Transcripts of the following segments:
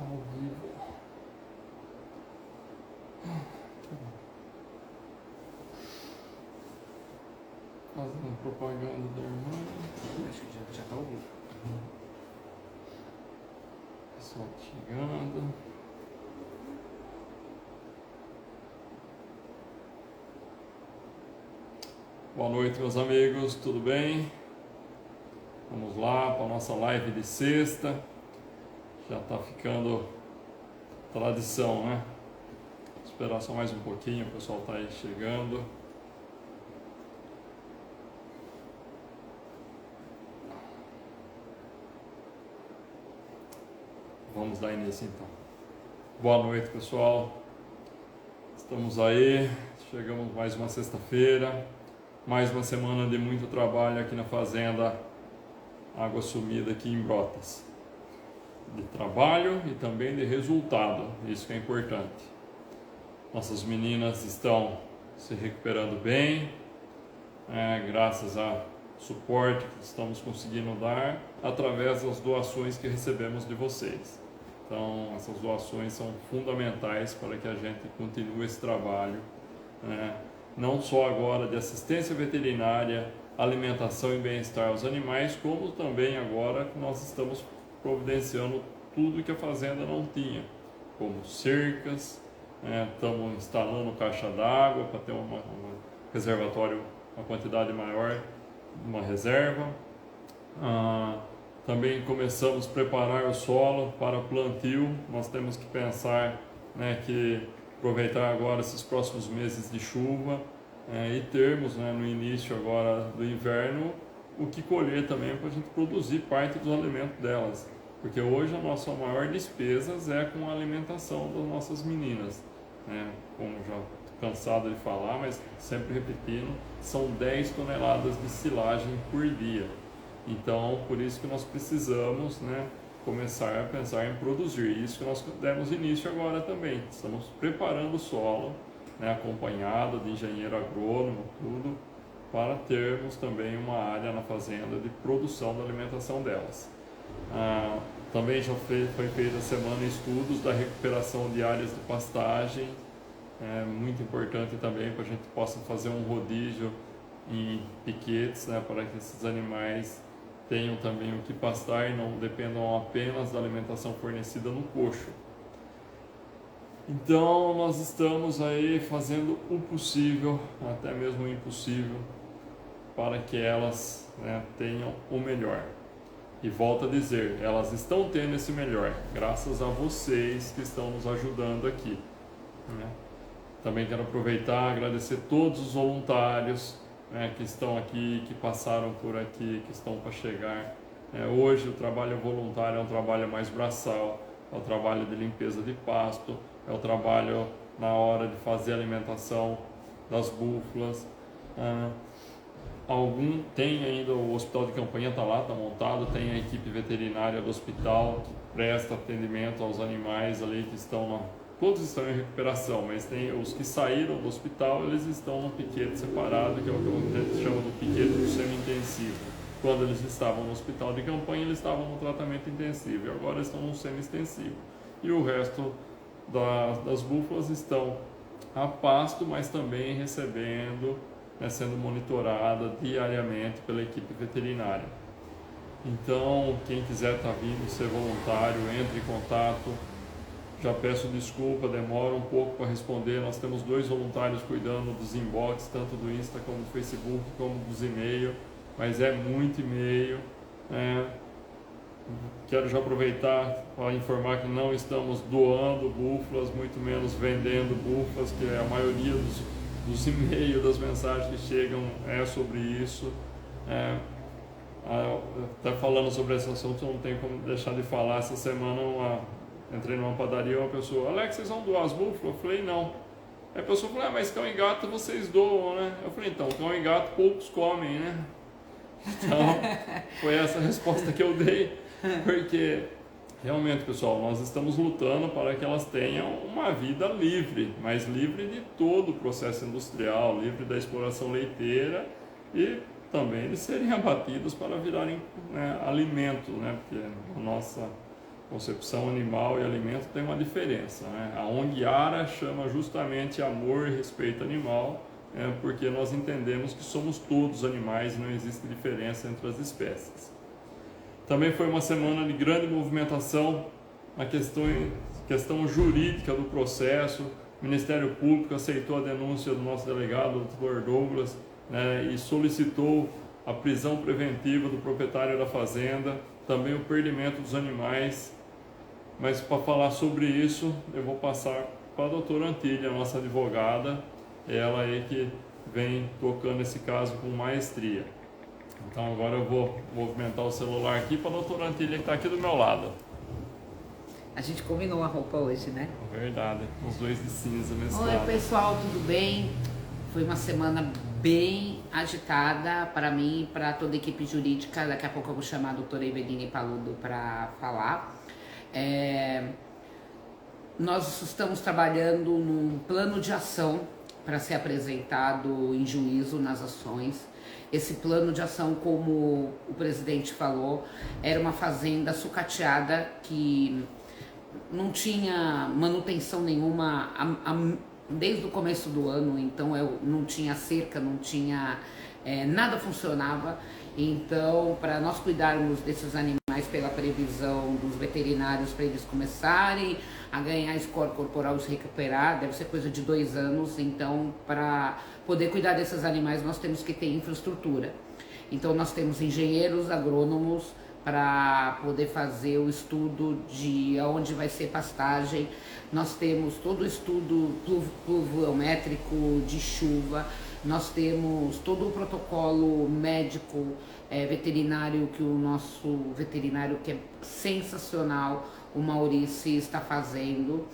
Ao vivo. Fazendo propaganda da irmã. Acho que já tá ao vivo. Pessoal chegando. Boa noite, meus amigos, tudo bem? Vamos lá para a nossa live de sexta. Já está ficando tradição, né? Vou esperar só mais um pouquinho, o pessoal está aí chegando. Vamos dar início então. Boa noite, pessoal. Estamos aí, chegamos mais uma sexta-feira, mais uma semana de muito trabalho aqui na fazenda Água Sumida aqui em Brotas. De trabalho e também de resultado, isso que é importante. Nossas meninas estão se recuperando bem, graças ao suporte que estamos conseguindo dar através das doações que recebemos de vocês. Então, essas doações são fundamentais para que a gente continue esse trabalho, não só agora de assistência veterinária, alimentação e bem-estar aos animais, como também agora que nós estamos providenciando tudo que a fazenda não tinha, como cercas, estamos instalando caixa d'água para ter um reservatório, uma quantidade maior, uma reserva. Também começamos a preparar o solo para plantio. Nós temos que pensar, que aproveitar agora esses próximos meses de chuva e termos, no início agora do inverno, o que colher também para a gente produzir parte dos alimentos delas. Porque hoje a nossa maior despesa é com a alimentação das nossas meninas. Como já estou cansado de falar, mas sempre repetindo, são 10 toneladas de silagem por dia. Então, por isso que nós precisamos, começar a pensar em produzir. Isso que nós demos início agora também. Estamos preparando o solo, acompanhado de engenheiro agrônomo, tudo, para termos também uma área na fazenda de produção da alimentação delas. Também já foi feita a semana estudos da recuperação de áreas de pastagem. É muito importante também para a gente possa fazer um rodízio em piquetes, para que esses animais tenham também o que pastar e não dependam apenas da alimentação fornecida no coxo. Então nós estamos aí fazendo o possível, até mesmo o impossível, para que elas tenham o melhor. E volto a dizer, elas estão tendo esse melhor, graças a vocês que estão nos ajudando aqui. Também quero aproveitar e agradecer todos os voluntários que estão aqui, que passaram por aqui, que estão para chegar. Hoje o trabalho voluntário é um trabalho mais braçal, é o trabalho de limpeza de pasto, é o trabalho na hora de fazer a alimentação das búfalas. Tem ainda o hospital de campanha, está lá, está montado, tem a equipe veterinária do hospital que presta atendimento aos animais ali que estão todos estão em recuperação, mas tem os que saíram do hospital, eles estão no piquete separado, que é o que a gente chama do piquete do semi-intensivo. Quando eles estavam no hospital de campanha, eles estavam no tratamento intensivo, e agora estão no semi-extensivo. E o resto das búfalas estão a pasto, mas também recebendo, sendo monitorada diariamente pela equipe veterinária. Então, quem quiser estar vindo ser voluntário, entre em contato. Já peço desculpa, demora um pouco para responder. Nós temos 2 voluntários cuidando dos inbox, tanto do Insta como do Facebook, como dos e-mails, mas é muito e-mail. Quero já aproveitar para informar que não estamos doando búfalas, muito menos vendendo búfalas, que a maioria dos e-mails, das mensagens que chegam é sobre isso. Até falando sobre esse assunto, não tem como deixar de falar. Essa semana entrei numa padaria e uma pessoa, Alex, vocês vão doar as búfalas? Eu falei, não. Aí a pessoa falou, mas cão e gato vocês doam, né? Eu falei, então, cão e gato poucos comem, né? Então, foi essa a resposta que eu dei, porque realmente, pessoal, nós estamos lutando para que elas tenham uma vida livre, mas livre de todo o processo industrial, livre da exploração leiteira e também de serem abatidos para virarem alimento, porque Concepção animal e alimento tem uma diferença, né? A ONG ARA chama justamente amor e respeito animal, porque nós entendemos que somos todos animais e não existe diferença entre as espécies. Também foi uma semana de grande movimentação na questão jurídica do processo. O Ministério Público aceitou a denúncia do nosso delegado, o Dr. Douglas, né, e solicitou a prisão preventiva do proprietário da fazenda, também o perdimento dos animais. Mas para falar sobre isso, eu vou passar para a doutora Antília, a nossa advogada, ela aí que vem tocando esse caso com maestria. Então agora eu vou movimentar o celular aqui para a doutora Antília, que está aqui do meu lado. A gente combinou a roupa hoje, né? Verdade, os dois de cinza mesmo. Oi pessoal, tudo bem? Foi uma semana bem agitada para mim e para toda a equipe jurídica. Daqui a pouco eu vou chamar a doutora Eveline Paludo para falar. Nós estamos trabalhando num plano de ação para ser apresentado em juízo nas ações. Esse plano de ação, como o presidente falou, era uma fazenda sucateada que não tinha manutenção nenhuma desde o começo do ano, então não tinha cerca, não tinha nada funcionava. Então, para nós cuidarmos desses animais pela previsão dos veterinários, para eles começarem a ganhar score corporal e se recuperar, deve ser coisa de 2 anos. Então, para poder cuidar desses animais, nós temos que ter infraestrutura. Então, nós temos engenheiros, agrônomos, para poder fazer o estudo de onde vai ser pastagem. Nós temos todo o estudo pluviométrico de chuva, nós temos todo o protocolo médico veterinário que o nosso veterinário, que é sensacional, o Maurício, está fazendo.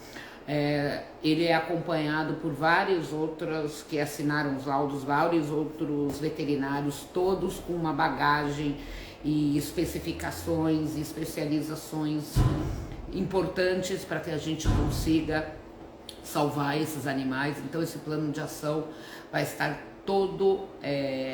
Ele é acompanhado por vários outros que assinaram os laudos, vários outros veterinários, todos com uma bagagem e especificações e especializações importantes para que a gente consiga salvar esses animais. Então esse plano de ação vai estar todo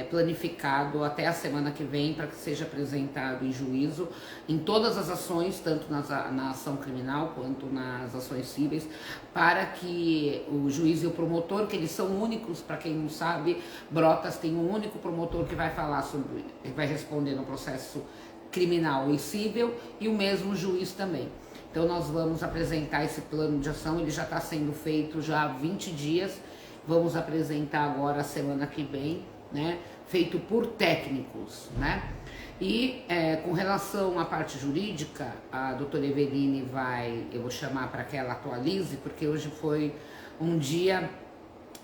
planificado até a semana que vem para que seja apresentado em juízo em todas as ações, tanto na ação criminal quanto nas ações cíveis, para que o juiz e o promotor, que eles são únicos, para quem não sabe, Brotas tem um único promotor que vai falar sobre, vai responder no processo criminal e cível, e o mesmo juiz também. Então nós vamos apresentar esse plano de ação, ele já está sendo feito já há 20 dias, vamos apresentar agora a semana que vem, né? Feito por técnicos, né? E com relação à parte jurídica, a doutora Eveline eu vou chamar para que ela atualize, porque hoje foi um dia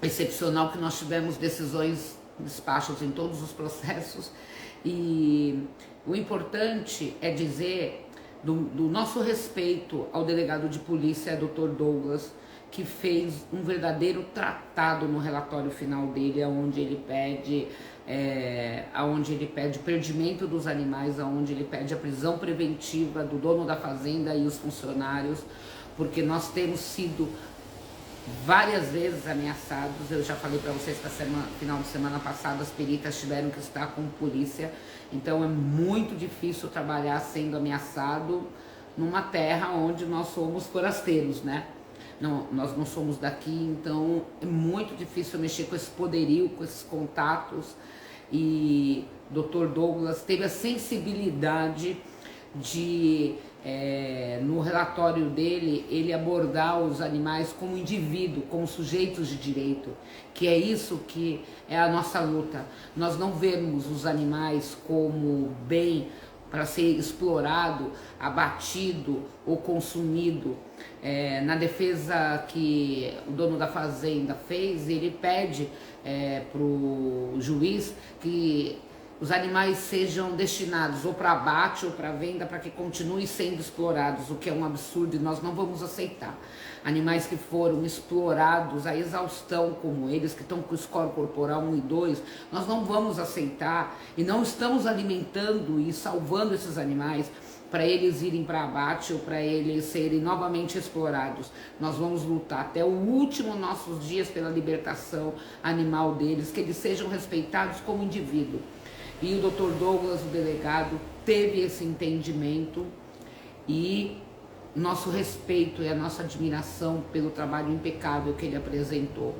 excepcional que nós tivemos decisões, despachos em todos os processos, e o importante é dizer do nosso respeito ao delegado de polícia, Dr. Douglas, que fez um verdadeiro tratado no relatório final dele, onde ele pede o perdimento dos animais, onde ele pede a prisão preventiva do dono da fazenda e os funcionários, porque nós temos sido várias vezes ameaçados. Eu já falei para vocês que final de semana passada as peritas tiveram que estar com polícia, então é muito difícil trabalhar sendo ameaçado numa terra onde nós somos forasteiros, né? Não, nós não somos daqui, então é muito difícil mexer com esse poderio, com esses contatos. E Dr. Douglas teve a sensibilidade de, no relatório dele, ele abordar os animais como indivíduo, como sujeitos de direito, que é isso que é a nossa luta. Nós não vemos os animais como bem para ser explorado, abatido ou consumido. Na defesa que o dono da fazenda fez, ele pede para o juiz que os animais sejam destinados ou para abate ou para venda, para que continuem sendo explorados, o que é um absurdo e nós não vamos aceitar. Animais que foram explorados à exaustão como eles, que estão com score corporal 1 e 2, nós não vamos aceitar e não estamos alimentando e salvando esses animais para eles irem para abate ou para eles serem novamente explorados. Nós vamos lutar até o último nossos dias pela libertação animal deles, que eles sejam respeitados como indivíduo. E o Dr. Douglas, o delegado, teve esse entendimento e nosso respeito e a nossa admiração pelo trabalho impecável que ele apresentou.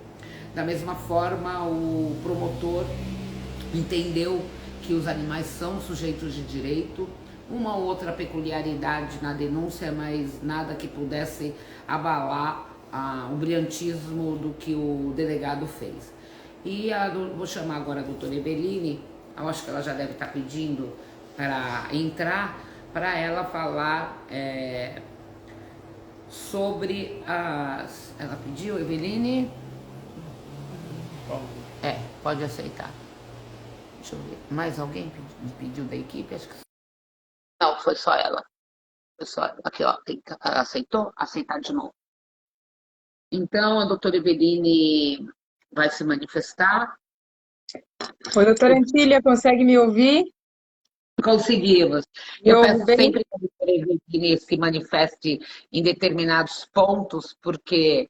Da mesma forma, o promotor entendeu que os animais são sujeitos de direito, uma outra peculiaridade na denúncia, mas nada que pudesse abalar o brilhantismo do que o delegado fez. E vou chamar agora a doutora Eveline, eu acho que ela já deve estar pedindo para entrar, para ela falar sobre as... Ela pediu, Eveline? Pode aceitar. Deixa eu ver. Mais alguém pediu da equipe? Acho que... Não, foi só ela. Foi só ela. Aqui, ó. Aceitou? Aceitar de novo. Então, a doutora Eveline vai se manifestar. Oi, doutora Antília, consegue me ouvir? Conseguimos. Eu peço sempre que a doutora Eveline se manifeste em determinados pontos, porque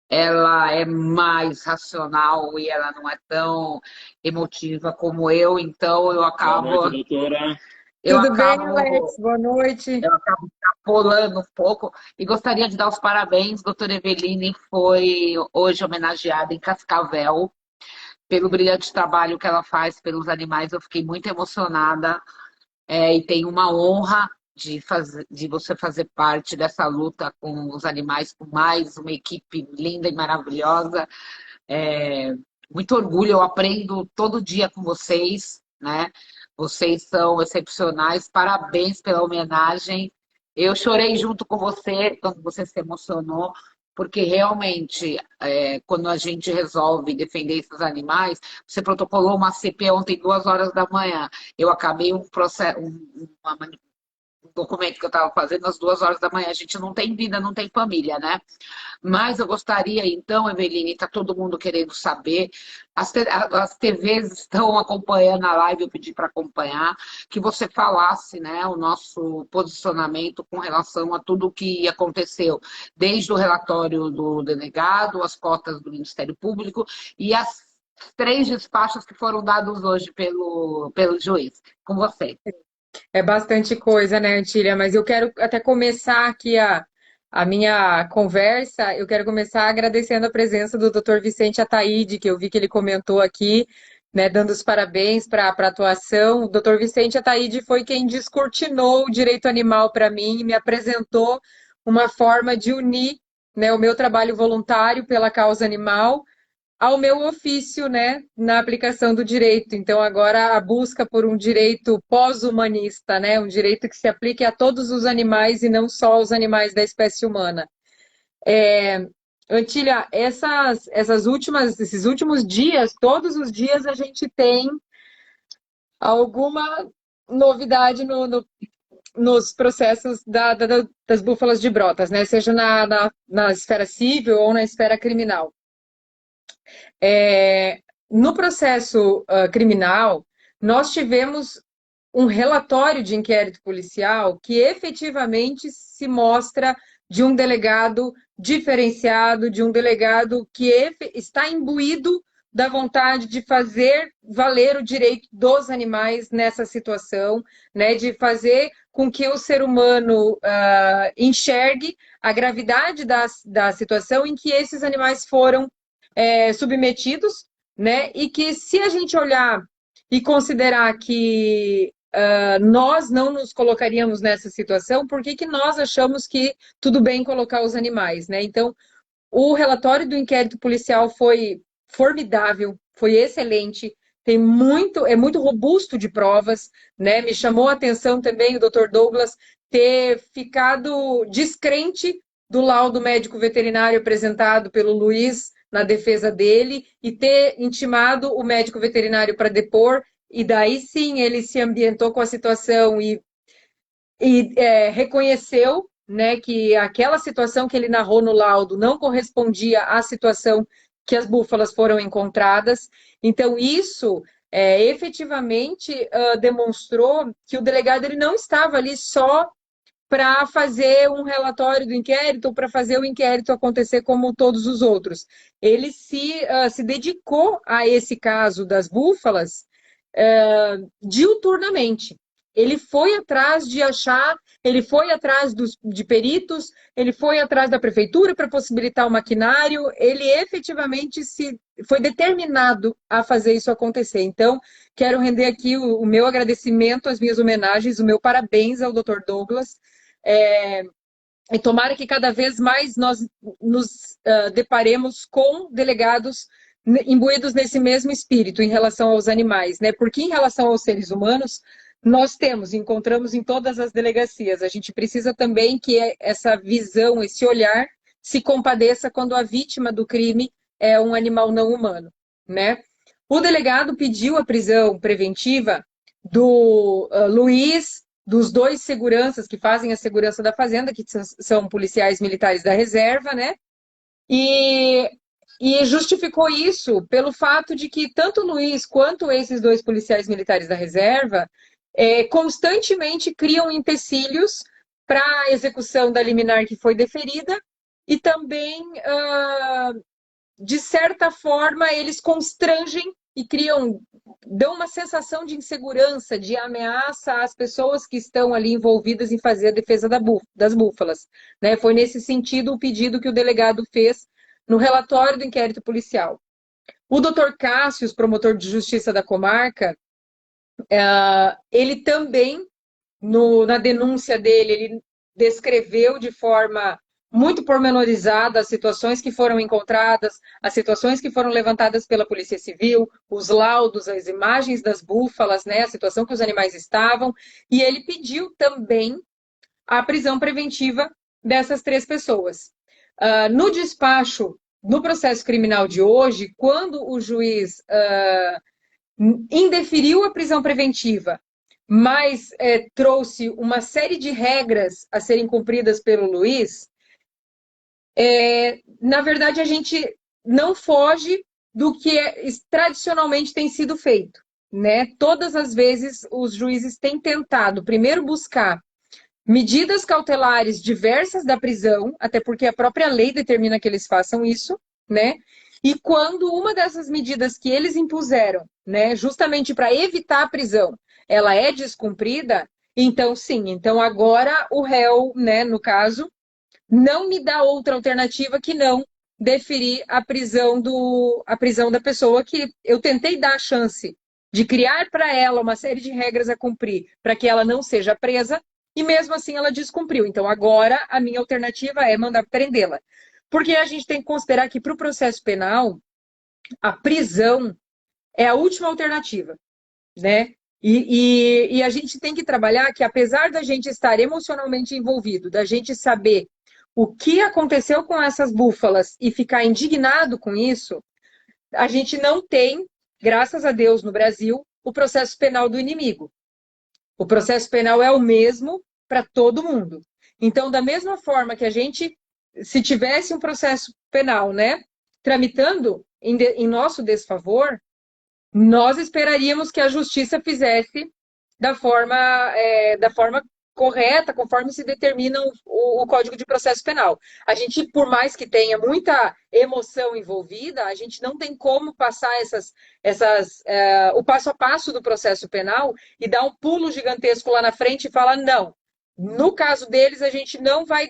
ela é mais racional e ela não é tão emotiva como eu, então eu acabo... Boa noite, doutora. Tudo bem, Alex? Boa noite. Eu acabo extrapolando um pouco e gostaria de dar os parabéns. Doutora Eveline foi hoje homenageada em Cascavel pelo brilhante trabalho que ela faz pelos animais. Eu fiquei muito emocionada e tenho uma honra de você fazer parte dessa luta com os animais, com mais uma equipe linda e maravilhosa. Muito orgulho, eu aprendo todo dia com vocês, né? Vocês são excepcionais, parabéns pela homenagem. Eu chorei junto com você quando você se emocionou, porque realmente, quando a gente resolve defender esses animais, você protocolou uma CP ontem, 2 horas da manhã. Eu acabei um processo, um documento que eu estava fazendo às 2 horas da manhã. A gente não tem vida, não tem família, né? Mas eu gostaria, então, Eveline, está todo mundo querendo saber, as TVs estão acompanhando a live, eu pedi para acompanhar, que você falasse, né, o nosso posicionamento com relação a tudo o que aconteceu, desde o relatório do delegado, as cotas do Ministério Público e as 3 despachos que foram dados hoje pelo juiz. Com você. É bastante coisa, né, Antília? Mas eu quero até começar aqui a minha conversa, eu quero começar agradecendo a presença do Dr. Vicente Ataíde, que eu vi que ele comentou aqui, né, dando os parabéns para a atuação. O Dr. Vicente Ataíde foi quem descortinou o direito animal para mim e me apresentou uma forma de unir, né, o meu trabalho voluntário pela causa animal ao meu ofício, né, na aplicação do direito. Então, agora a busca por um direito pós-humanista, né, um direito que se aplique a todos os animais e não só aos animais da espécie humana. Antília, esses últimos dias, todos os dias a gente tem alguma novidade nos processos das búfalas de Brotas, né, seja na esfera civil ou na esfera criminal. No processo criminal, nós tivemos um relatório de inquérito policial que efetivamente se mostra de um delegado diferenciado, de um delegado que está imbuído da vontade de fazer valer o direito dos animais nessa situação, né, de fazer com que o ser humano enxergue a gravidade da situação em que esses animais foram submetidos, né? E que se a gente olhar e considerar que nós não nos colocaríamos nessa situação, por que nós achamos que tudo bem colocar os animais, né? Então, o relatório do inquérito policial foi formidável, foi excelente, é muito robusto de provas, né? Me chamou a atenção também o Dr. Douglas ter ficado descrente do laudo médico veterinário apresentado pelo Luiz na defesa dele e ter intimado o médico veterinário para depor, e daí sim ele se ambientou com a situação e reconheceu, né, que aquela situação que ele narrou no laudo não correspondia à situação que as búfalas foram encontradas. Então, isso efetivamente demonstrou que o delegado ele não estava ali só para fazer um relatório do inquérito ou para fazer o inquérito acontecer como todos os outros. Ele se dedicou a esse caso das búfalas diuturnamente. Ele foi atrás de achar ele foi atrás de peritos, ele foi atrás da prefeitura para possibilitar o maquinário, ele efetivamente foi determinado a fazer isso acontecer. Então, quero render aqui o meu agradecimento, as minhas homenagens, o meu parabéns ao Dr. Douglas. E tomara que cada vez mais nós nos deparemos com delegados imbuídos nesse mesmo espírito em relação aos animais, né? Porque em relação aos seres humanos, nós encontramos em todas as delegacias. A gente precisa também que essa visão, esse olhar, se compadeça quando a vítima do crime é um animal não humano, né? O delegado pediu a prisão preventiva do Luiz, dos 2 seguranças que fazem a segurança da fazenda, que são policiais militares da reserva, né? E justificou isso pelo fato de que tanto o Luiz quanto esses 2 policiais militares da reserva constantemente criam empecilhos para a execução da liminar que foi deferida e também, de certa forma, eles constrangem e dão uma sensação de insegurança, de ameaça às pessoas que estão ali envolvidas em fazer a defesa das búfalas, né? Foi nesse sentido o pedido que o delegado fez no relatório do inquérito policial. O doutor Cássio, promotor de justiça da comarca, ele também, na denúncia dele, ele descreveu de forma muito pormenorizada as situações que foram encontradas, as situações que foram levantadas pela Polícia Civil, os laudos, as imagens das búfalas, né, a situação que os animais estavam, e ele pediu também a prisão preventiva dessas 3 pessoas. No despacho, no processo criminal de hoje, quando o juiz indeferiu a prisão preventiva, mas trouxe uma série de regras a serem cumpridas pelo Luiz, na verdade, a gente não foge do que tradicionalmente tem sido feito, né? Todas as vezes os juízes têm tentado, primeiro, buscar medidas cautelares diversas da prisão, até porque a própria lei determina que eles façam isso, né? E quando uma dessas medidas que eles impuseram, né, justamente para evitar a prisão, ela é descumprida, então sim, então agora o réu, né, no caso, não me dá outra alternativa que não deferir a prisão da pessoa que eu tentei dar a chance de criar para ela uma série de regras a cumprir para que ela não seja presa, e mesmo assim ela descumpriu. Então agora a minha alternativa é mandar prendê-la. Porque a gente tem que considerar que para o processo penal, a prisão é a última alternativa, né? E a gente tem que trabalhar que, apesar da gente estar emocionalmente envolvido, da gente saber o que aconteceu com essas búfalas e ficar indignado com isso, a gente não tem, graças a Deus, no Brasil, o processo penal do inimigo. O processo penal é o mesmo para todo mundo. Então, da mesma forma que a gente, se tivesse um processo penal, né, tramitando em nosso desfavor, nós esperaríamos que a justiça fizesse da forma correta, conforme se determina o Código de Processo Penal. A gente, por mais que tenha muita emoção envolvida, a gente não tem como passar o passo a passo do processo penal e dar um pulo gigantesco lá na frente e falar, não, no caso deles a gente não vai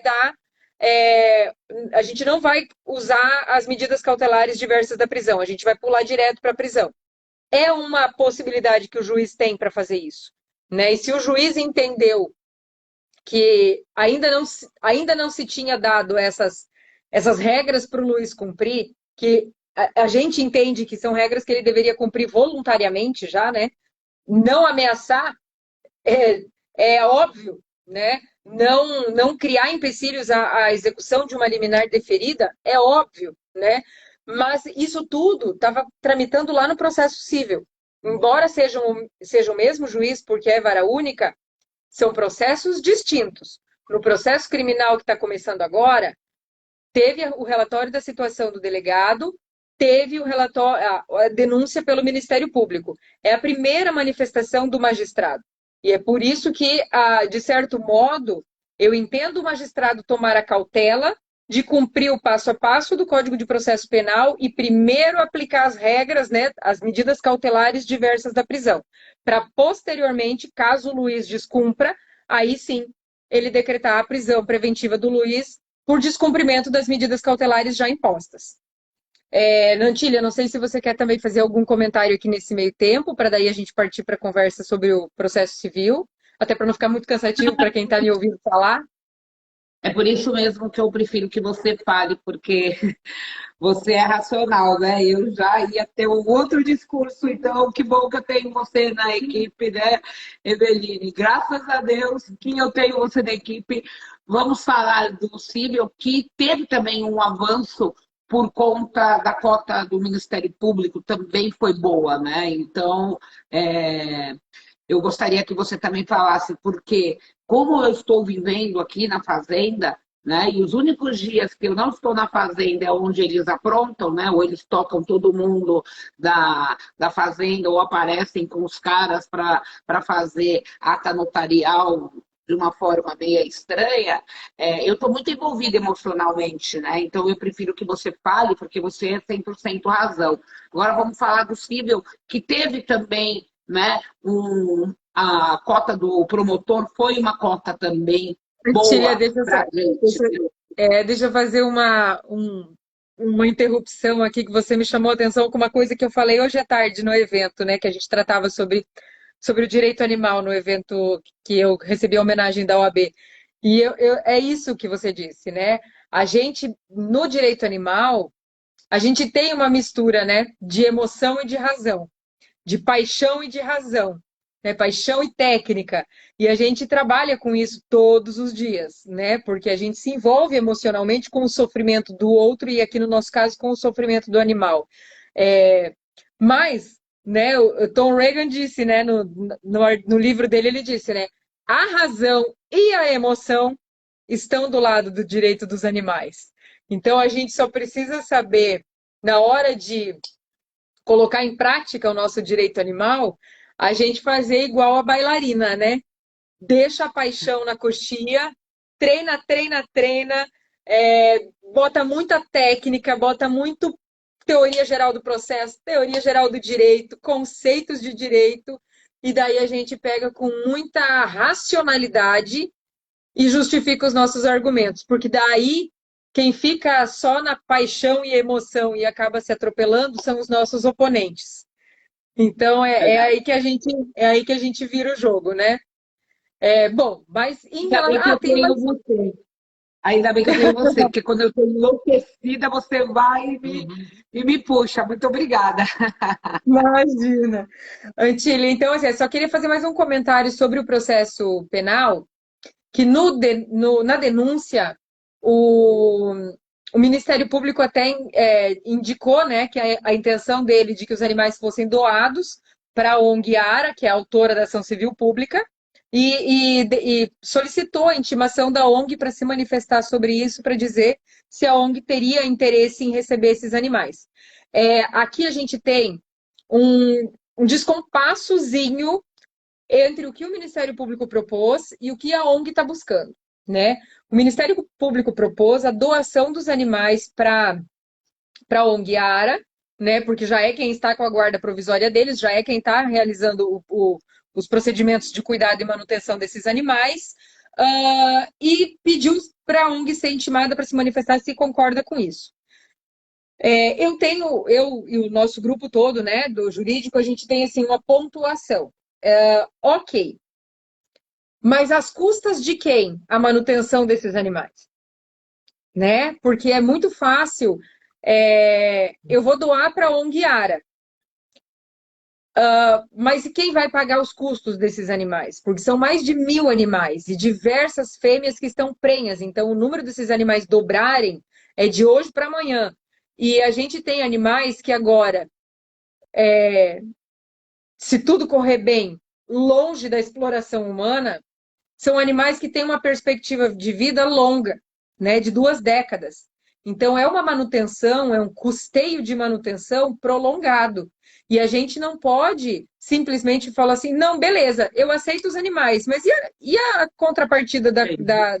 a gente não vai usar as medidas cautelares diversas da prisão, a gente vai pular direto para a prisão. É uma possibilidade que o juiz tem para fazer isso, né? E se o juiz entendeu que ainda não se tinha dado essas regras para o Luiz cumprir, que a gente entende que são regras que ele deveria cumprir voluntariamente já, né? Não ameaçar é óbvio, né? Não criar empecilhos à execução de uma liminar deferida é óbvio, né? Mas isso tudo estava tramitando lá no processo civil. Embora seja o mesmo juiz, porque é vara única, são processos distintos. No processo criminal que está começando agora, teve o relatório da situação do delegado, teve a denúncia pelo Ministério Público. É a primeira manifestação do magistrado. E é por isso que, de certo modo, eu entendo o magistrado tomar a cautela de cumprir o passo a passo do Código de Processo Penal e primeiro aplicar as regras, né, as medidas cautelares diversas da prisão, para posteriormente, caso o Luiz descumpra, aí sim ele decretar a prisão preventiva do Luiz por descumprimento das medidas cautelares já impostas. Nantília, não sei se você quer também fazer algum comentário aqui nesse meio tempo, para daí a gente partir para a conversa sobre o processo civil, até para não ficar muito cansativo para quem está me ouvindo falar. É por isso mesmo que eu prefiro que você fale, porque você é racional, né? Eu já ia ter um outro discurso, então que bom que eu tenho você na equipe, né, Eveline? Graças a Deus que eu tenho você na equipe. Vamos falar do Cível, que teve também um avanço por conta da cota do Ministério Público, também foi boa, né? Então, eu gostaria que você também falasse, porque como eu estou vivendo aqui na fazenda, né, e os únicos dias que eu não estou na fazenda é onde eles aprontam, né, ou eles tocam todo mundo da fazenda, ou aparecem com os caras para fazer ata notarial de uma forma meio estranha, eu estou muito envolvida emocionalmente, né? Então eu prefiro que você fale, porque você é 100% razão. Agora vamos falar do Cível, que teve também, né, a cota do promotor foi uma cota também Tília, boa para a gente. deixa eu fazer uma interrupção aqui, que você me chamou a atenção com uma coisa que eu falei hoje à tarde no evento, né, que a gente tratava sobre o direito animal no evento que eu recebi a homenagem da OAB. E é isso que você disse, né? A gente, no direito animal, a gente tem uma mistura, né, de emoção e de razão, de paixão e de razão, né, paixão e técnica. E a gente trabalha com isso todos os dias, né? Porque a gente se envolve emocionalmente com o sofrimento do outro e aqui no nosso caso com o sofrimento do animal. Mas, né, o Tom Reagan disse, né, no livro dele, ele disse, né, a razão e a emoção estão do lado do direito dos animais. Então, a gente só precisa saber, na hora de colocar em prática o nosso direito animal, a gente fazer igual a bailarina, né? Deixa a paixão na coxia, treina, treina, treina, bota muita técnica, bota muito teoria geral do processo, teoria geral do direito, conceitos de direito, e daí a gente pega com muita racionalidade e justifica os nossos argumentos, porque daí quem fica só na paixão e emoção e acaba se atropelando são os nossos oponentes. Então é aí que a gente vira o jogo, né? Bom, mas em Ainda bem que eu tenho mais... você. Ainda bem que eu tenho você, porque quando eu estou enlouquecida, você vai e me puxa. Muito obrigada. Imagina. Antília, então, assim, eu só queria fazer mais um comentário sobre o processo penal, que na denúncia o Ministério Público até indicou, né, que a intenção dele de que os animais fossem doados para a ONG Ara, que é a autora da ação civil pública, e solicitou a intimação da ONG para se manifestar sobre isso, para dizer se a ONG teria interesse em receber esses animais. Aqui a gente tem um descompassozinho entre o que o Ministério Público propôs e o que a ONG está buscando, né? O Ministério Público propôs a doação dos animais para a ONG Ara, né? Porque já é quem está com a guarda provisória deles, já é quem está realizando os procedimentos de cuidado e manutenção desses animais, e pediu para a ONG ser intimada para se manifestar se concorda com isso. Eu e o nosso grupo todo, né, do jurídico, a gente tem assim uma pontuação. Ok. Mas às custas de quem a manutenção desses animais? Né? Porque é muito fácil. Eu vou doar para a ONG Ara. Mas e quem vai pagar os custos desses animais? Porque são mais de 1.000 animais e diversas fêmeas que estão prenhas. Então, o número desses animais dobrarem é de hoje para amanhã. E a gente tem animais que agora, se tudo correr bem, longe da exploração humana, são animais que têm uma perspectiva de vida longa, né, de 2 décadas. Então, é uma manutenção, é um custeio de manutenção prolongado. E a gente não pode simplesmente falar assim, não, beleza, eu aceito os animais, mas e a contrapartida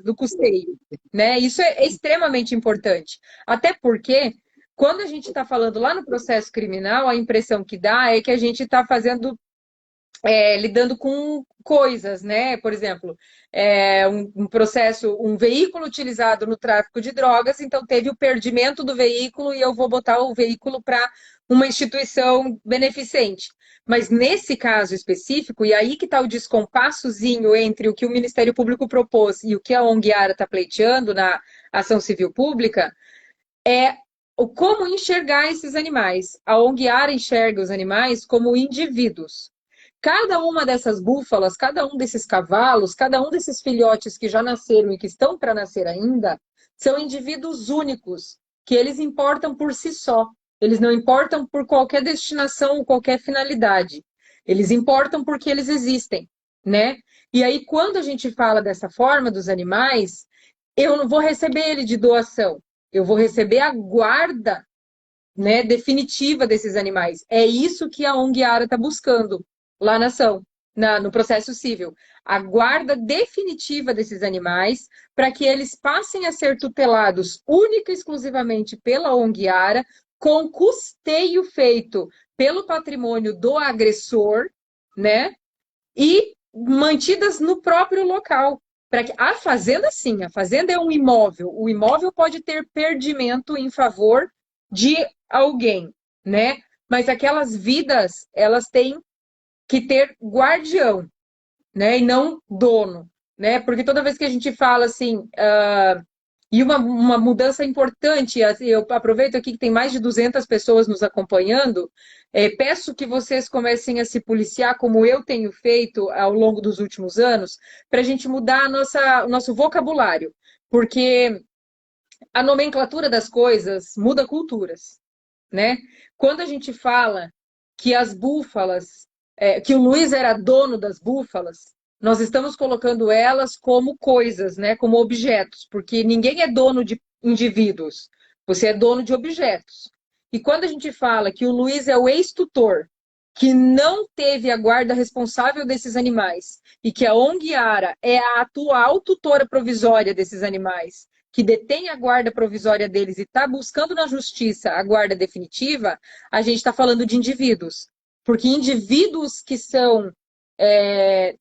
do custeio? Né? Isso é extremamente importante. Até porque, quando a gente está falando lá no processo criminal, a impressão que dá é que a gente está fazendo lidando com coisas, né? Por exemplo, um processo, um veículo utilizado no tráfico de drogas, então teve o perdimento do veículo e eu vou botar o veículo para uma instituição beneficente. Mas nesse caso específico, e aí que está o descompassozinho entre o que o Ministério Público propôs e o que a ONG Ara está pleiteando na ação civil pública, é o como enxergar esses animais. A ONG Ara enxerga os animais como indivíduos. Cada uma dessas búfalas, cada um desses cavalos, cada um desses filhotes que já nasceram e que estão para nascer ainda, são indivíduos únicos, que eles importam por si só. Eles não importam por qualquer destinação ou qualquer finalidade. Eles importam porque eles existem, né? E aí, quando a gente fala dessa forma dos animais, eu não vou receber ele de doação. Eu vou receber a guarda, né, definitiva desses animais. É isso que a ONG Ara está buscando lá na ação, no processo civil. A guarda definitiva desses animais para que eles passem a ser tutelados única e exclusivamente pela ONG Ara, com custeio feito pelo patrimônio do agressor, né? E mantidas no próprio local. Para que a fazenda, sim, a fazenda é um imóvel. O imóvel pode ter perdimento em favor de alguém, né? Mas aquelas vidas, elas têm que ter guardião, né? E não dono, né? Porque toda vez que a gente fala assim, e uma mudança importante, assim, eu aproveito aqui que tem mais de 200 pessoas nos acompanhando, peço que vocês comecem a se policiar, como eu tenho feito ao longo dos últimos anos, para a gente mudar o nosso vocabulário, porque a nomenclatura das coisas muda culturas, né? Quando a gente fala que as búfalas, que o Luiz era dono das búfalas, nós estamos colocando elas como coisas, né? Como objetos, porque ninguém é dono de indivíduos, você é dono de objetos. E quando a gente fala que o Luiz é o ex-tutor, que não teve a guarda responsável desses animais, e que a ONG Ara é a atual tutora provisória desses animais, que detém a guarda provisória deles e está buscando na justiça a guarda definitiva, a gente está falando de indivíduos. Porque indivíduos que são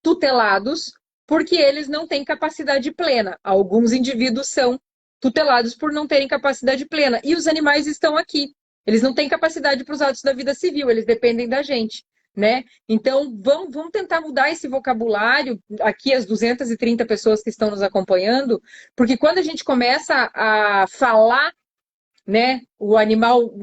tutelados porque eles não têm capacidade plena. Alguns indivíduos são tutelados por não terem capacidade plena. E os animais estão aqui. Eles não têm capacidade para os atos da vida civil, eles dependem da gente. Né? Então, vamos tentar mudar esse vocabulário, aqui as 230 pessoas que estão nos acompanhando, porque quando a gente começa a falar, né, o animal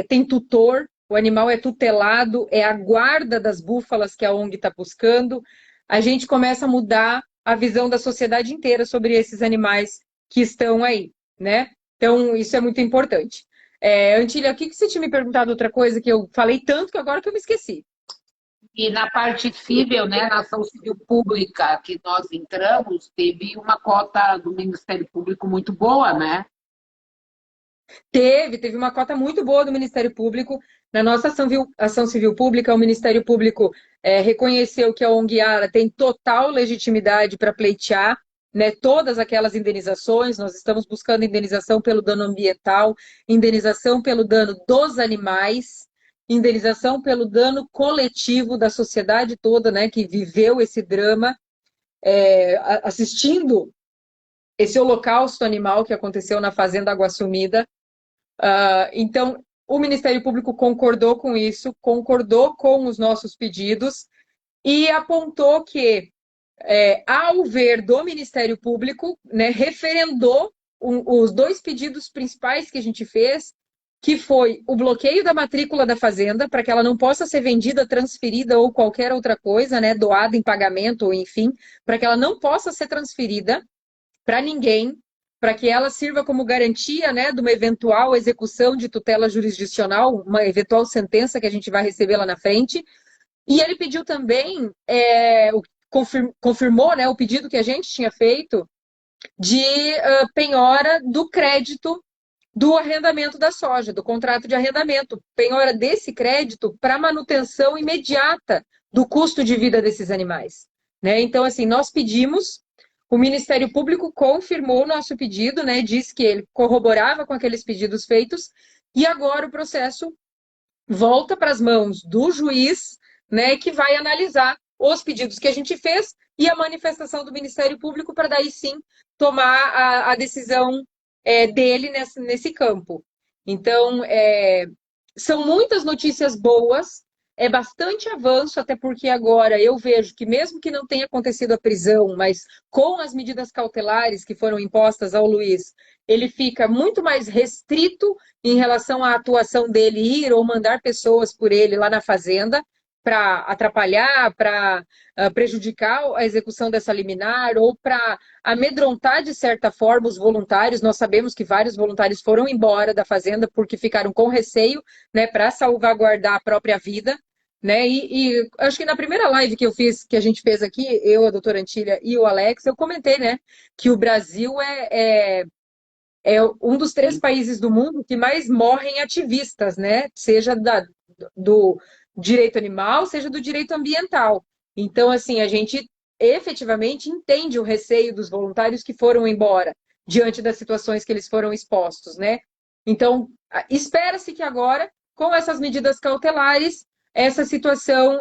tem tutor, o animal é tutelado, é a guarda das búfalas que a ONG está buscando, a gente começa a mudar a visão da sociedade inteira sobre esses animais que estão aí, né? Então, isso é muito importante. Antília, o que você tinha me perguntado outra coisa que eu falei tanto que agora que eu me esqueci? E na parte civil, né, na ação civil pública que nós entramos, teve uma cota do Ministério Público muito boa, né? Teve uma cota muito boa do Ministério Público. Na nossa ação civil pública, o Ministério Público reconheceu que a ONG Ara tem total legitimidade para pleitear, né, todas aquelas indenizações. Nós estamos buscando indenização pelo dano ambiental, indenização pelo dano dos animais, indenização pelo dano coletivo da sociedade toda, né, que viveu esse drama, assistindo esse holocausto animal que aconteceu na Fazenda Água Sumida. Então, o Ministério Público concordou com isso, concordou com os nossos pedidos e apontou que, ao ver do Ministério Público, né, referendou os dois pedidos principais que a gente fez, que foi o bloqueio da matrícula da fazenda, para que ela não possa ser vendida, transferida ou qualquer outra coisa, né, doada em pagamento, ou enfim, para que ela não possa ser transferida para ninguém, para que ela sirva como garantia, né, de uma eventual execução de tutela jurisdicional, uma eventual sentença que a gente vai receber lá na frente. E ele pediu também, confirmou, né, o pedido que a gente tinha feito de penhora do crédito do arrendamento da soja, do contrato de arrendamento, penhora desse crédito para manutenção imediata do custo de vida desses animais. Né? Então, assim, nós pedimos, o Ministério Público confirmou o nosso pedido, né? Disse que ele corroborava com aqueles pedidos feitos, e agora o processo volta para as mãos do juiz, né, que vai analisar os pedidos que a gente fez e a manifestação do Ministério Público para daí sim tomar a decisão dele nesse campo. Então, são muitas notícias boas, é bastante avanço, até porque agora eu vejo que mesmo que não tenha acontecido a prisão, mas com as medidas cautelares que foram impostas ao Luiz, ele fica muito mais restrito em relação à atuação dele ir ou mandar pessoas por ele lá na fazenda para atrapalhar, para prejudicar a execução dessa liminar ou para amedrontar de certa forma os voluntários. Nós sabemos que vários voluntários foram embora da fazenda porque ficaram com receio, né, para salvaguardar a própria vida. Né? E acho que na primeira live que eu fiz, que a gente fez aqui, eu, a doutora Antília e o Alex, eu comentei, né, que o Brasil é um dos 3 países do mundo que mais morrem ativistas, né? Seja do direito animal, seja do direito ambiental. Então, assim, a gente efetivamente entende o receio dos voluntários que foram embora diante das situações que eles foram expostos, né? Então, espera-se que agora, com essas medidas cautelares, essa situação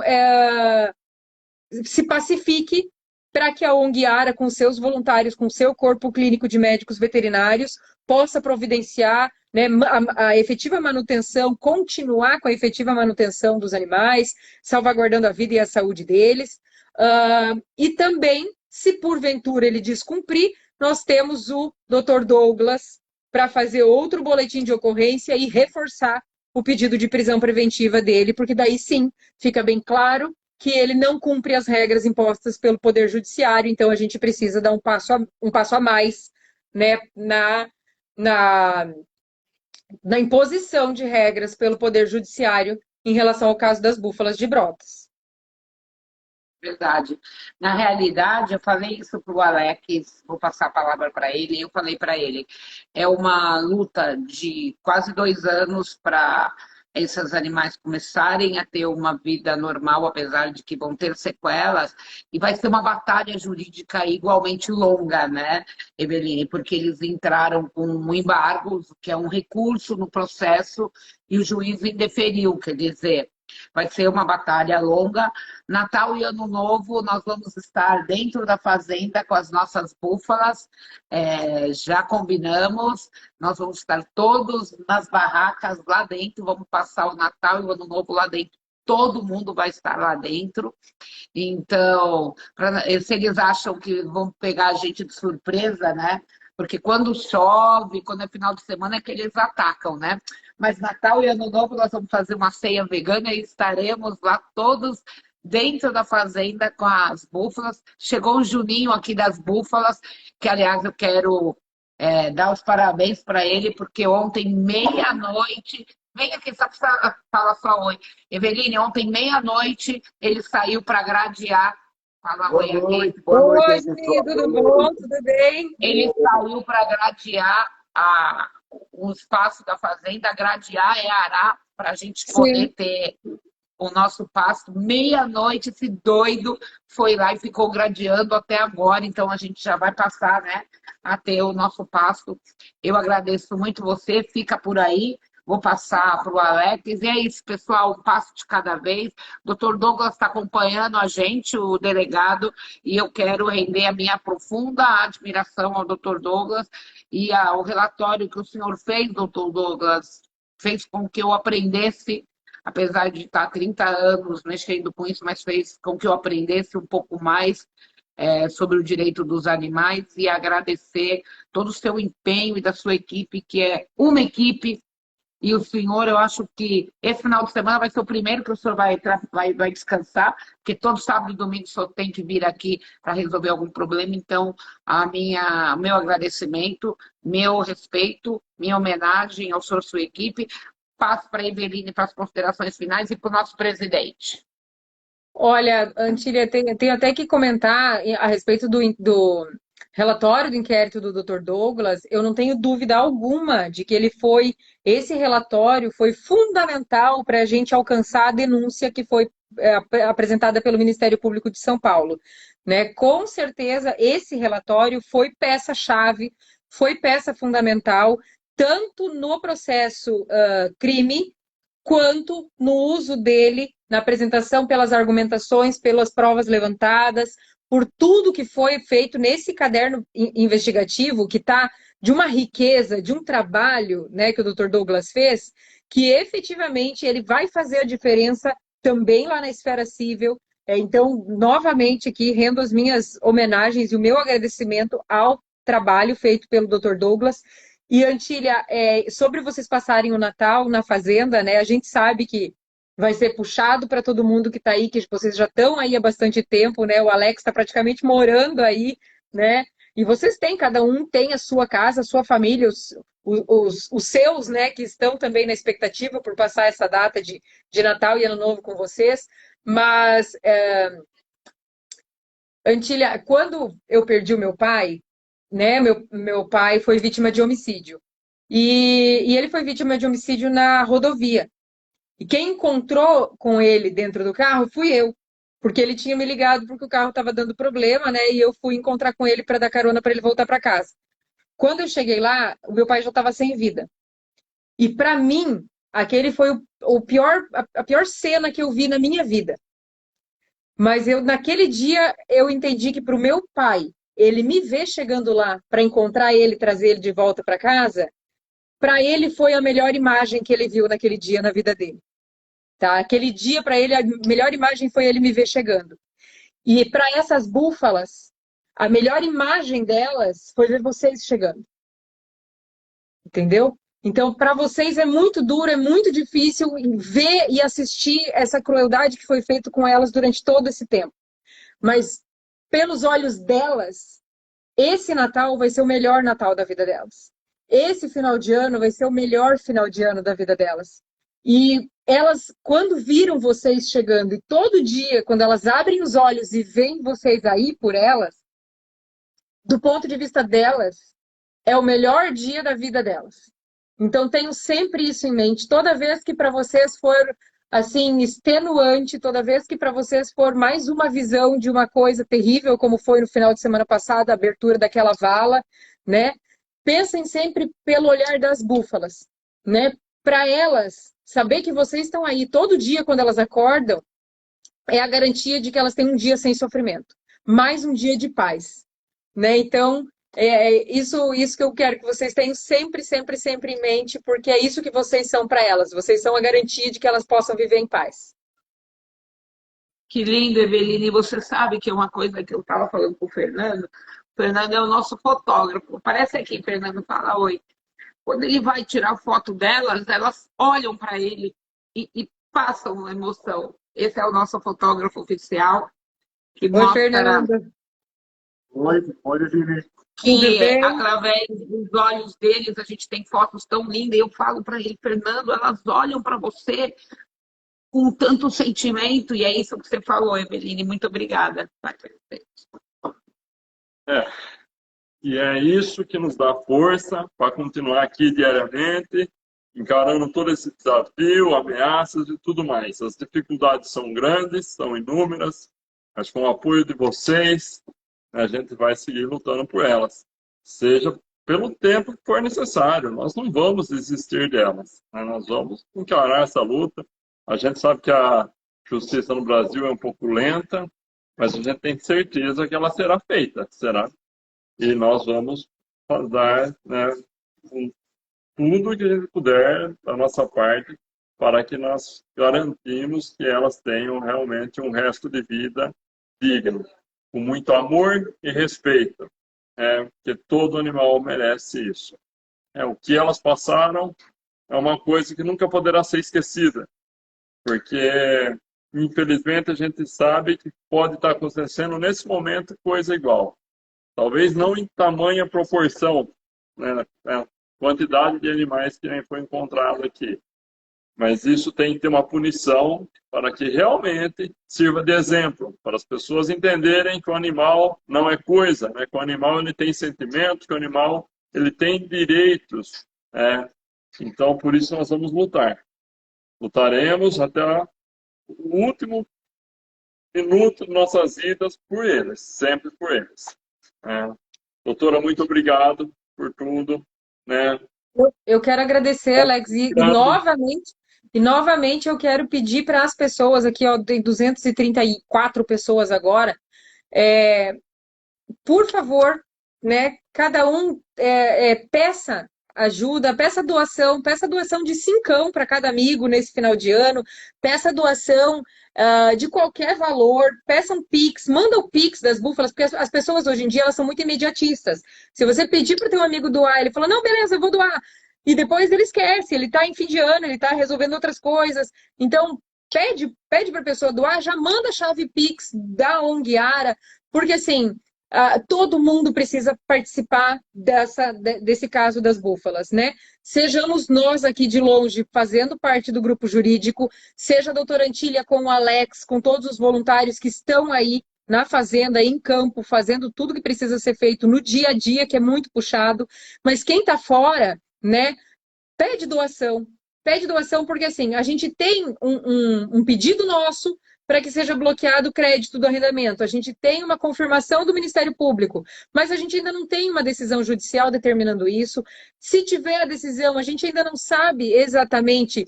se pacifique para que a ONG Ara, com seus voluntários, com seu corpo clínico de médicos veterinários, possa providenciar, né, a efetiva manutenção, continuar com a efetiva manutenção dos animais, salvaguardando a vida e a saúde deles. E também, se porventura ele descumprir, nós temos o Dr. Douglas para fazer outro boletim de ocorrência e reforçar o pedido de prisão preventiva dele, porque daí sim fica bem claro que ele não cumpre as regras impostas pelo Poder Judiciário, então a gente precisa dar um passo a mais, né, na imposição de regras pelo Poder Judiciário em relação ao caso das búfalas de Brotas. Verdade. Na realidade, eu falei isso para o Alex, vou passar a palavra para ele, eu falei para ele, é uma luta de quase 2 anos para esses animais começarem a ter uma vida normal, apesar de que vão ter sequelas, e vai ser uma batalha jurídica igualmente longa, né, Eveline? Porque eles entraram com um embargo, que é um recurso no processo, e o juiz indeferiu, quer dizer, vai ser uma batalha longa. Natal e Ano Novo, nós vamos estar dentro da fazenda com as nossas búfalas, já combinamos, nós vamos estar todos nas barracas lá dentro, vamos passar o Natal e o Ano Novo lá dentro, todo mundo vai estar lá dentro. Então, se eles acham que vão pegar a gente de surpresa, né? Porque quando chove, quando é final de semana, é que eles atacam, né? Mas Natal e Ano Novo nós vamos fazer uma ceia vegana e estaremos lá todos dentro da fazenda com as búfalas. Chegou o Juninho aqui das búfalas, que aliás eu quero dar os parabéns para ele, porque ontem, meia-noite, vem aqui, só para falar só oi. Eveline, ontem, meia-noite, ele saiu para gradear. Fala oi aqui. Boa noite, Juninho, tudo bom? Tudo bem? Ele saiu para gradear o espaço da fazenda, gradear é arar, para a gente poder ter o nosso pasto. Meia-noite, esse doido foi lá e ficou gradeando até agora, então a gente já vai passar, né, a ter o nosso pasto. Eu agradeço muito você, fica por aí. Vou passar para o Alex. E é isso, pessoal, um passo de cada vez. O Dr. Douglas está acompanhando a gente, o delegado, e eu quero render a minha profunda admiração ao Dr. Douglas e ao relatório que o senhor fez, Dr. Douglas, fez com que eu aprendesse, apesar de estar 30 anos mexendo com isso, mas fez com que eu aprendesse um pouco mais sobre o direito dos animais e agradecer todo o seu empenho e da sua equipe, que é uma equipe. E o senhor, eu acho que esse final de semana vai ser o primeiro que o senhor vai descansar, porque todo sábado e domingo o senhor tem que vir aqui para resolver algum problema. Então, meu agradecimento, meu respeito, minha homenagem ao senhor e sua equipe. Passo para a Eveline para as considerações finais e para o nosso presidente. Olha, Antília, tenho até que comentar a respeito do relatório do inquérito do Dr. Douglas. Eu não tenho dúvida alguma de que esse relatório foi fundamental para a gente alcançar a denúncia que foi apresentada pelo Ministério Público de São Paulo. Né? Com certeza, esse relatório foi peça-chave, foi peça fundamental, tanto no processo crime, quanto no uso dele, na apresentação, pelas argumentações, pelas provas levantadas, por tudo que foi feito nesse caderno investigativo, que está de uma riqueza, de um trabalho, né, que o Dr. Douglas fez, que efetivamente ele vai fazer a diferença também lá na esfera civil. Então, novamente aqui, rendo as minhas homenagens e o meu agradecimento ao trabalho feito pelo Dr. Douglas. E, Antília, sobre vocês passarem o Natal na fazenda, né? A gente sabe que vai ser puxado para todo mundo que está aí, que vocês já estão aí há bastante tempo, né? O Alex está praticamente morando aí, né? E vocês têm, cada um tem a sua casa, a sua família, os seus, né, que estão também na expectativa por passar essa data de Natal e Ano Novo com vocês. Mas, Antília, quando eu perdi o meu pai, né, meu pai foi vítima de homicídio. E ele foi vítima de homicídio na rodovia. E quem encontrou com ele dentro do carro fui eu. Porque ele tinha me ligado porque o carro estava dando problema, né? E eu fui encontrar com ele para dar carona para ele voltar para casa. Quando eu cheguei lá, o meu pai já estava sem vida. E para mim, aquele foi a pior cena que eu vi na minha vida. Mas naquele dia, eu entendi que para o meu pai, ele me ver chegando lá para encontrar ele, trazer ele de volta para casa, para ele foi a melhor imagem que ele viu naquele dia na vida dele. Tá? Aquele dia, para ele, a melhor imagem foi ele me ver chegando. E para essas búfalas, a melhor imagem delas foi ver vocês chegando. Entendeu? Então, para vocês é muito duro, é muito difícil ver e assistir essa crueldade que foi feita com elas durante todo esse tempo. Mas, pelos olhos delas, esse Natal vai ser o melhor Natal da vida delas. Esse final de ano vai ser o melhor final de ano da vida delas. E elas, quando viram vocês chegando, e todo dia, quando elas abrem os olhos e veem vocês aí por elas, do ponto de vista delas, é o melhor dia da vida delas. Então, tenham sempre isso em mente. Toda vez que para vocês for assim extenuante, toda vez que para vocês for mais uma visão de uma coisa terrível, como foi no final de semana passada, a abertura daquela vala, né? Pensem sempre pelo olhar das búfalas, né? Para elas, saber que vocês estão aí todo dia quando elas acordam é a garantia de que elas têm um dia sem sofrimento, mais um dia de paz, né? Então, isso que eu quero que vocês tenham sempre, sempre, sempre em mente, porque é isso que vocês são para elas. Vocês são a garantia de que elas possam viver em paz. Que lindo, Eveline. E você sabe que é uma coisa que eu estava falando com o Fernando. O Fernando é o nosso fotógrafo. Aparece aqui, Fernando, fala oi. Quando ele vai tirar foto delas, elas olham para ele e passam emoção. Esse é o nosso fotógrafo oficial. Que Oi, mostra Fernanda. Oi, Eveline. que através dos olhos deles a gente tem fotos tão lindas. Eu falo para ele, Fernando, elas olham para você com tanto sentimento, e é isso que você falou, Eveline. Muito obrigada. E é isso que nos dá força para continuar aqui diariamente, encarando todo esse desafio, ameaças e tudo mais. As dificuldades são grandes, são inúmeras, mas com o apoio de vocês, a gente vai seguir lutando por elas, seja pelo tempo que for necessário. Nós não vamos desistir delas, né? Nós vamos encarar essa luta. A gente sabe que a justiça no Brasil é um pouco lenta, mas a gente tem certeza que ela será feita, será? E nós vamos dar, né, tudo que a gente puder da nossa parte para que nós garantimos que elas tenham realmente um resto de vida digno, com muito amor e respeito, porque todo animal merece isso. O que elas passaram é uma coisa que nunca poderá ser esquecida, porque infelizmente a gente sabe que pode estar acontecendo nesse momento coisa igual. Talvez não em tamanha proporção, né, a quantidade de animais que nem foi encontrado aqui. Mas isso tem que ter uma punição para que realmente sirva de exemplo, para as pessoas entenderem que o animal não é coisa, né? Que o animal ele tem sentimentos, que o animal ele tem direitos. Então, por isso nós vamos lutar. Lutaremos até o último minuto de nossas vidas por eles, sempre por eles. Doutora, muito obrigado por tudo, né? Eu quero agradecer, Alex, e novamente E novamente eu quero pedir para as pessoas aqui, ó, tem 234 pessoas agora, por favor, né, cada um peça ajuda, peça doação de 5 para cada amigo nesse final de ano, peça doação de qualquer valor, peça um Pix, manda o Pix das búfalas, porque as pessoas hoje em dia elas são muito imediatistas. Se você pedir para o teu amigo doar, ele fala, não, beleza, eu vou doar. E depois ele esquece, ele está em fim de ano, ele está resolvendo outras coisas. Então, pede para a pessoa doar, já manda a chave Pix da ONG Ara, porque assim, todo mundo precisa participar desse caso das búfalas, né? Sejamos nós aqui de longe, fazendo parte do grupo jurídico, seja a doutora Antília com o Alex, com todos os voluntários que estão aí na fazenda, em campo, fazendo tudo que precisa ser feito no dia a dia, que é muito puxado, mas quem está fora, né, pede doação porque assim, a gente tem um pedido nosso para que seja bloqueado o crédito do arrendamento. A gente tem uma confirmação do Ministério Público, mas a gente ainda não tem uma decisão judicial determinando isso. Se tiver a decisão, a gente ainda não sabe exatamente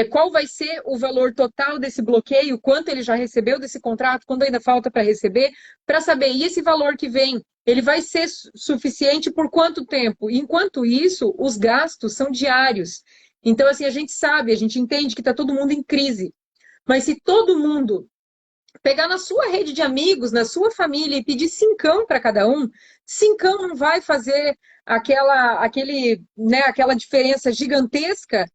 qual vai ser o valor total desse bloqueio, quanto ele já recebeu desse contrato, quando ainda falta para receber, para saber, e esse valor que vem, ele vai ser suficiente por quanto tempo? Enquanto isso, os gastos são diários. Então, assim, a gente sabe, a gente entende que está todo mundo em crise. Mas se todo mundo pegar na sua rede de amigos, na sua família e pedir 5 para cada um, 5 não vai fazer aquela diferença gigantesca,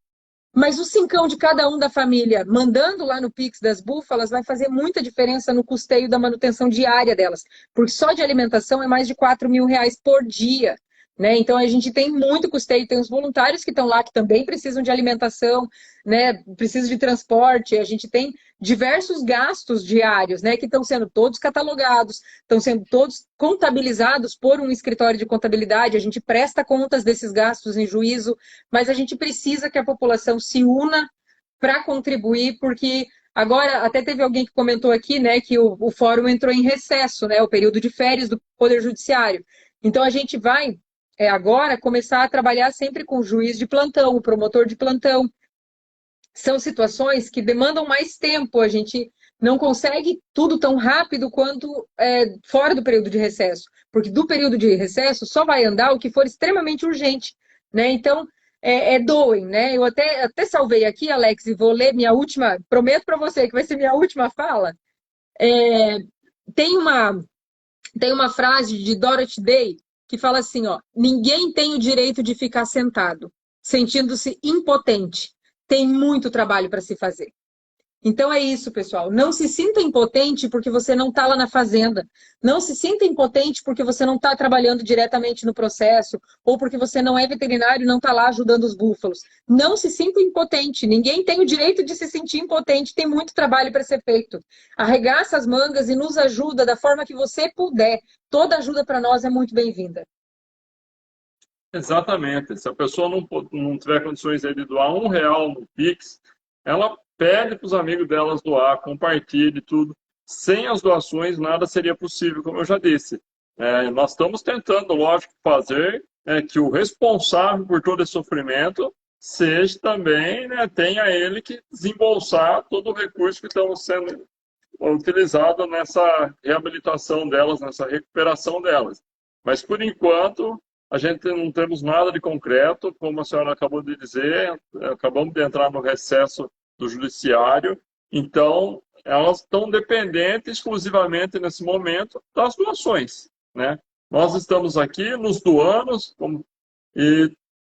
mas o 5 de cada um da família, mandando lá no Pix das búfalas, vai fazer muita diferença no custeio da manutenção diária delas, porque só de alimentação é mais de R$ 4.000 por dia. Né? Então a gente tem muito custeio, tem os voluntários que estão lá que também precisam de alimentação, né? Precisam de transporte, a gente tem diversos gastos diários, né? Que estão sendo todos catalogados, estão sendo todos contabilizados por um escritório de contabilidade, a gente presta contas desses gastos em juízo, mas a gente precisa que a população se una para contribuir, porque agora até teve alguém que comentou aqui, né, que o fórum entrou em recesso, né? O período de férias do Poder Judiciário. Então a gente vai agora começar a trabalhar sempre com o juiz de plantão, o promotor de plantão. São situações que demandam mais tempo, a gente não consegue tudo tão rápido quanto fora do período de recesso, porque do período de recesso só vai andar o que for extremamente urgente, né? Então, doem, né? Eu até salvei aqui, Alex, e vou ler minha última, prometo para você que vai ser minha última fala. Tem uma frase de Dorothy Day, que fala assim, ó, ninguém tem o direito de ficar sentado, sentindo-se impotente. Tem muito trabalho para se fazer. Então é isso, pessoal. Não se sinta impotente porque você não está lá na fazenda. Não se sinta impotente porque você não está trabalhando diretamente no processo ou porque você não é veterinário e não está lá ajudando os búfalos. Não se sinta impotente. Ninguém tem o direito de se sentir impotente. Tem muito trabalho para ser feito. Arregaça as mangas e nos ajuda da forma que você puder. Toda ajuda para nós é muito bem-vinda. Exatamente. Se a pessoa não tiver condições de doar R$ 1 no Pix, ela pede para os amigos delas doar, compartilhe tudo. Sem as doações, nada seria possível, como eu já disse. Nós estamos tentando, lógico, fazer que o responsável por todo esse sofrimento seja também, né, tenha ele que desembolsar todo o recurso que estão sendo utilizado nessa reabilitação delas, nessa recuperação delas. Mas, por enquanto, a gente não temos nada de concreto, como a senhora acabou de dizer, acabamos de entrar no recesso do judiciário, então elas estão dependentes exclusivamente nesse momento das doações, né? Nós estamos aqui nos doando e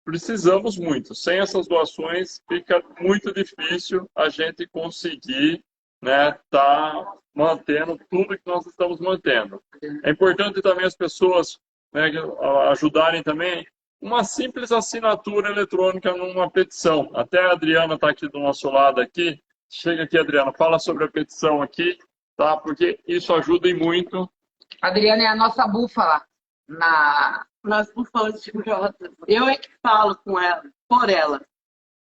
precisamos muito. Sem essas doações fica muito difícil a gente conseguir, né, tá mantendo tudo que nós estamos mantendo. É importante também as pessoas, né, ajudarem também uma simples assinatura eletrônica numa petição. Até a Adriana está aqui do nosso lado aqui. Chega aqui, Adriana, fala sobre a petição aqui, tá? Porque isso ajuda e muito. A Adriana é a nossa búfala nas búfalas de Brotas. Eu é que falo com ela, por ela.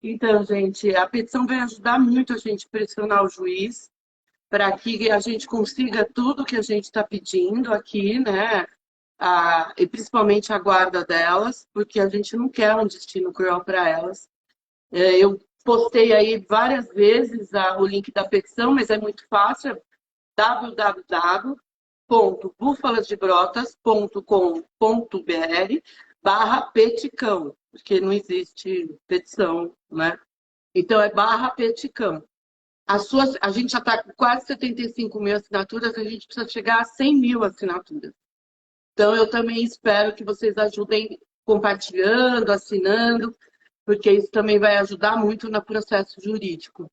Então, gente, a petição vai ajudar muito a gente a pressionar o juiz para que a gente consiga tudo que a gente está pedindo aqui, né? E principalmente a guarda delas, porque a gente não quer um destino cruel para elas. Eu postei aí várias vezes o link da petição, mas é muito fácil, www.bufalasdebrotas.com.br/peticão, porque não existe petição, né? Então é /peticão. A gente já está com quase 75 mil assinaturas, a gente precisa chegar a 100 mil assinaturas. Então eu também espero que vocês ajudem compartilhando, assinando, porque isso também vai ajudar muito no processo jurídico.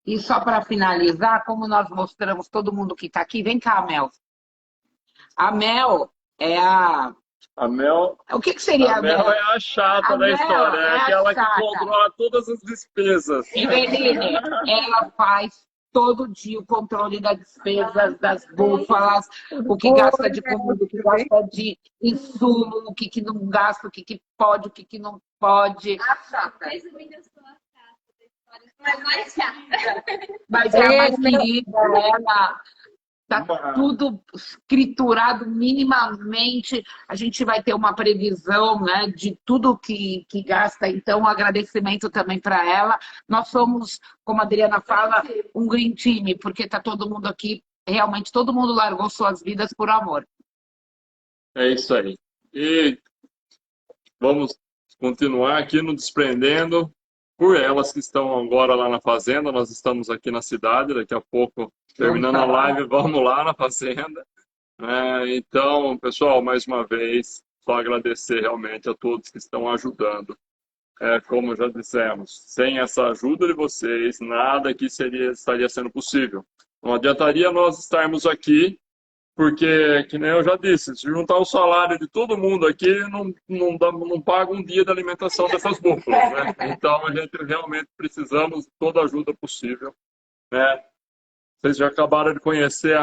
E só para finalizar, como nós mostramos todo mundo que está aqui, vem cá, Mel. A Mel é a... A Mel, O que seria a Mel? é a chata A da Mel história, é a aquela que chata. controla todas as despesas. Eveline, ela faz todo dia o controle das despesas das búfalas, o que gasta de comida, o que gasta de insumo, o que não gasta, o que pode, o que não pode. Resumindo, eu sou a chata da história, mas mais chata. Mas é a mais querida, ela está tudo escriturado minimamente. A gente vai ter uma previsão, né, de tudo que gasta. Então, um agradecimento também para ela. Nós somos, como a Adriana fala, um green team, porque está todo mundo aqui, realmente todo mundo largou suas vidas por amor. É isso aí. E vamos continuar aqui no Desprendendo por elas que estão agora lá na fazenda. Nós estamos aqui na cidade, daqui a pouco, terminando a live, vamos lá na fazenda. Então, pessoal, mais uma vez, só agradecer realmente a todos que estão ajudando. Como já dissemos, sem essa ajuda de vocês, nada aqui estaria sendo possível. Não adiantaria nós estarmos aqui, porque, que nem eu já disse, se juntar o salário de todo mundo aqui, não paga um dia de alimentação dessas búfalas, né? Então, a gente realmente precisamos de toda a ajuda possível, né? Vocês já acabaram de conhecer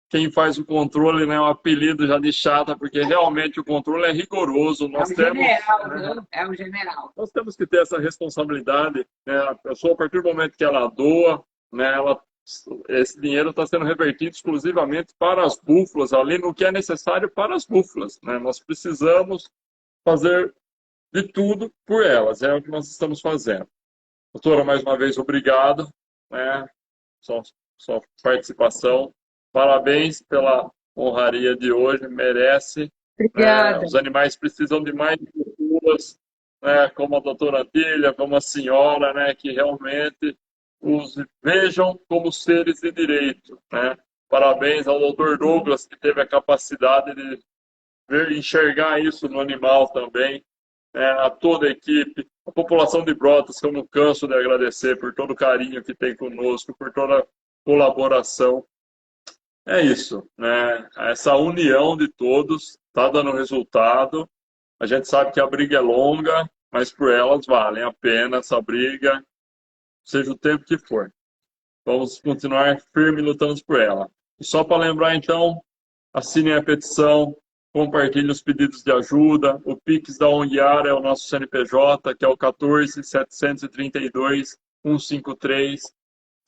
quem faz o controle, né? O apelido já de chata, porque realmente o controle é rigoroso. Nós temos, general, é um general. Nós temos que ter essa responsabilidade, né? A pessoa, a partir do momento que ela doa, né? Esse dinheiro está sendo revertido exclusivamente para as búfalas, ali no que é necessário para as búfalas, né? Nós precisamos fazer de tudo por elas, é o que nós estamos fazendo. Doutora, mais uma vez, obrigado, né? Sua participação. Parabéns pela honraria de hoje, merece. Obrigada. Os animais precisam de mais pessoas, né? Como a doutora Antília, como a senhora, né? Que realmente os vejam como seres de direito, né? Parabéns ao doutor Douglas, que teve a capacidade de enxergar isso no animal também, a toda a equipe, a população de Brotas, que eu não canso de agradecer por todo o carinho que tem conosco, por toda a colaboração. É isso, né? Essa união de todos está dando resultado. A gente sabe que a briga é longa, mas por elas valem a pena essa briga, seja o tempo que for. Vamos continuar firme lutando por ela. E só para lembrar, então, assinem a petição, compartilhem os pedidos de ajuda. O Pix da ONGAR é o nosso CNPJ, que é o 14 732 153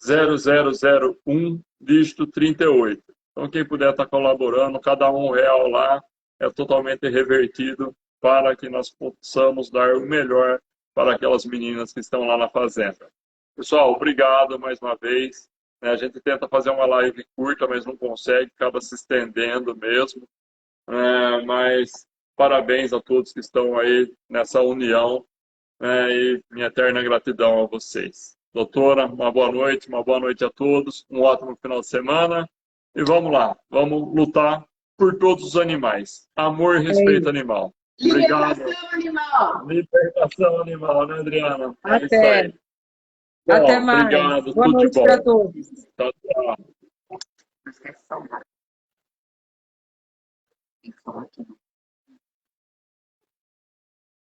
0001, dígito 38. Então, quem puder estar colaborando, cada R$1 lá é totalmente revertido para que nós possamos dar o melhor para aquelas meninas que estão lá na fazenda. Pessoal, obrigado mais uma vez. A gente tenta fazer uma live curta, mas não consegue, acaba se estendendo mesmo. Mas parabéns a todos que estão aí nessa união, e minha eterna gratidão a vocês. Doutora, uma boa noite a todos, um ótimo final de semana. E vamos lá, vamos lutar por todos os animais. Amor e respeito animal. Obrigado. Libertação animal! Libertação animal, né, Adriana? É isso Até. aí. Até Bom, mais. obrigado, Boa tudo de noite bom. para todos. Tchau, tchau. Tem que falar aqui, não.